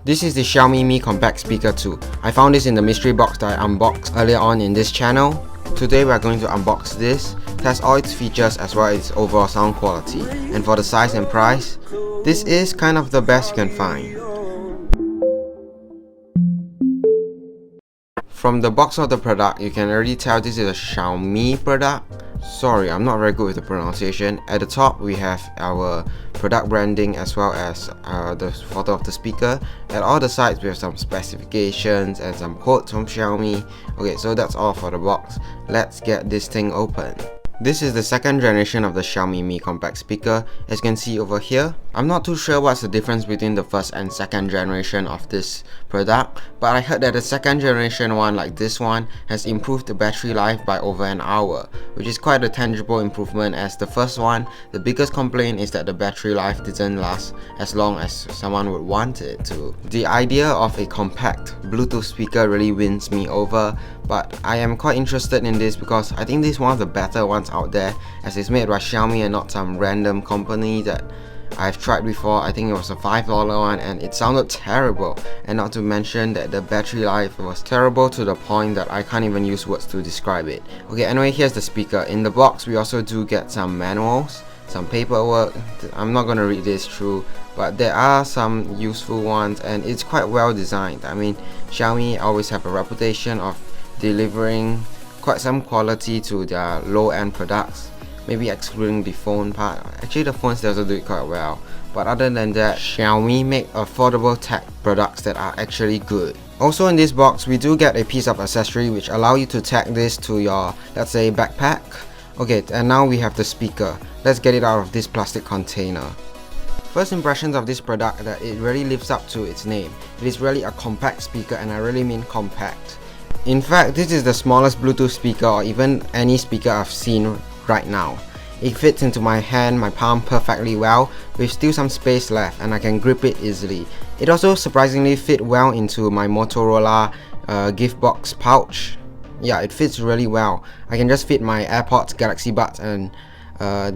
This is the Xiaomi Mi Compact Speaker 2. I found this in the mystery box that I unboxed earlier on in this channel. Today we are going to unbox this, test all its features as well as its overall sound quality. And for the size and price, this is kind of the best you can find. From the box of the product, you can already tell this is a Xiaomi product. Sorry, I'm not very good with the pronunciation. At the top, we have our product branding as well as the photo of the speaker. At all the sides, we have some specifications and some quotes from Xiaomi. Okay, so that's all for the box. Let's get this thing open. This is the second generation of the Xiaomi Mi Compact speaker. As you can see over here, I'm not too sure what's the difference between the first and second generation of this product, but I heard that the second generation one, like this one, has improved the battery life by over an hour, which is quite a tangible improvement, as the first one, the biggest complaint is that the battery life didn't last as long as someone would want it to. The idea of a compact Bluetooth speaker really wins me over, but I am quite interested in this because I think this is one of the better ones out there, as it's made by Xiaomi and not some random company that I've tried before. I think it was a $5 one and it sounded terrible, and not to mention that the battery life was terrible to the point that I can't even use words to describe it. Okay, anyway, here's the speaker. In the box we also do get some manuals, some paperwork. I'm not going to read this through, but there are some useful ones and it's quite well designed. I mean, Xiaomi always have a reputation of delivering quite some quality to their low-end products, maybe excluding the phone part. Actually, the phones they also do it quite well, but other than that, Xiaomi make affordable tech products that are actually good. Also in this box, we do get a piece of accessory which allow you to tag this to your, let's say, backpack. Okay, and now we have the speaker. Let's get it out of this plastic container. First impressions of this product, that it really lives up to its name. It is really a compact speaker, and I really mean compact. In fact, this is the smallest Bluetooth speaker or even any speaker I've seen right now. It fits into my hand, my palm perfectly well, with still some space left, and I can grip it easily. It also surprisingly fit well into my Motorola gift box pouch. Yeah, it fits really well. I can just fit my AirPods, Galaxy Buds, and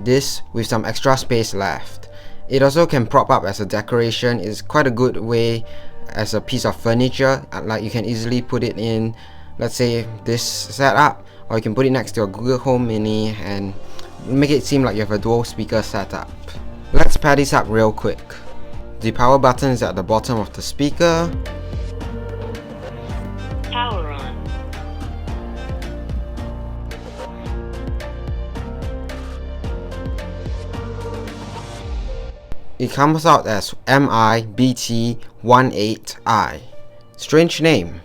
this with some extra space left. It also can prop up as a decoration. It's quite a good way as a piece of furniture. Like, you can easily put it in, let's say, this setup, or you can put it next to your Google Home Mini and make it seem like you have a dual speaker setup. Let's pair this up real quick. The power button is at the bottom of the speaker. Power on. It comes out as MIBT18i. Strange name.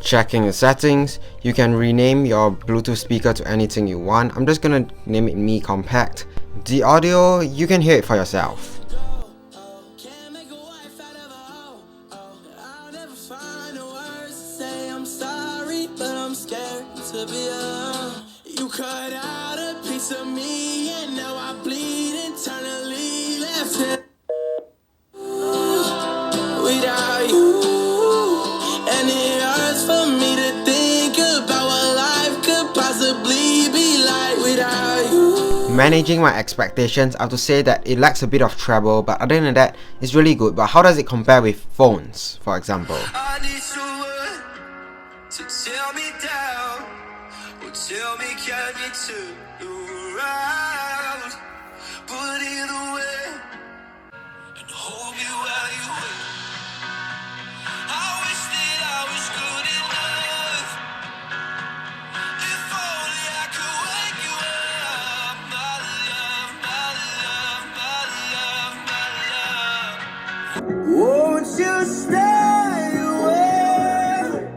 Checking the settings, you can rename your Bluetooth speaker to anything you want. I'm just gonna name it Mi Compact. The audio, you can hear it for yourself. You cut out a piece of me and now I bleed internally, left it without you, and it hurts for me to think about what life could possibly be like without you. Managing my expectations, I have to say that it lacks a bit of treble, but other than that, it's really good. But how does it compare with phones, for example? I need someone to tear me down, or tell me can you turn around, but either way, and hold me while you wait. I wish that I was good enough, if only I could wake you up, my love, my love, my love, my love. Won't you stay away?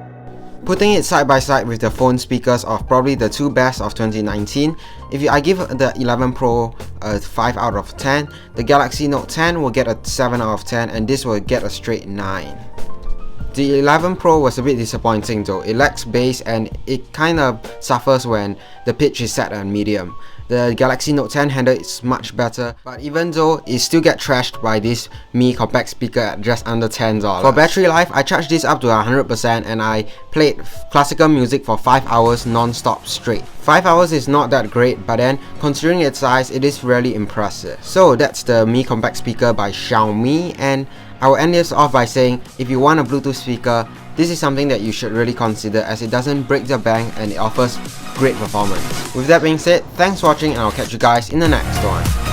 Putting it side by side with the phone speakers of probably the two best of 2019, I give the 11 Pro a 5 out of 10, the Galaxy Note 10 will get a 7 out of 10, and this will get a straight 9. The 11 Pro was a bit disappointing though. It lacks bass and it kind of suffers when the pitch is set on medium. the Galaxy Note 10 handle is much better, but even though it still gets trashed by this Mi Compact speaker at just under $10. For battery life, I charged this up to 100% and I played classical music for 5 hours non-stop straight. 5 hours is not that great, but then considering its size, it is really impressive. So that's the Mi Compact speaker by Xiaomi, and I will end this off by saying, if you want a Bluetooth speaker, this is something that you should really consider, as it doesn't break the bank and it offers great performance. With that being said, thanks for watching and I'll catch you guys in the next one.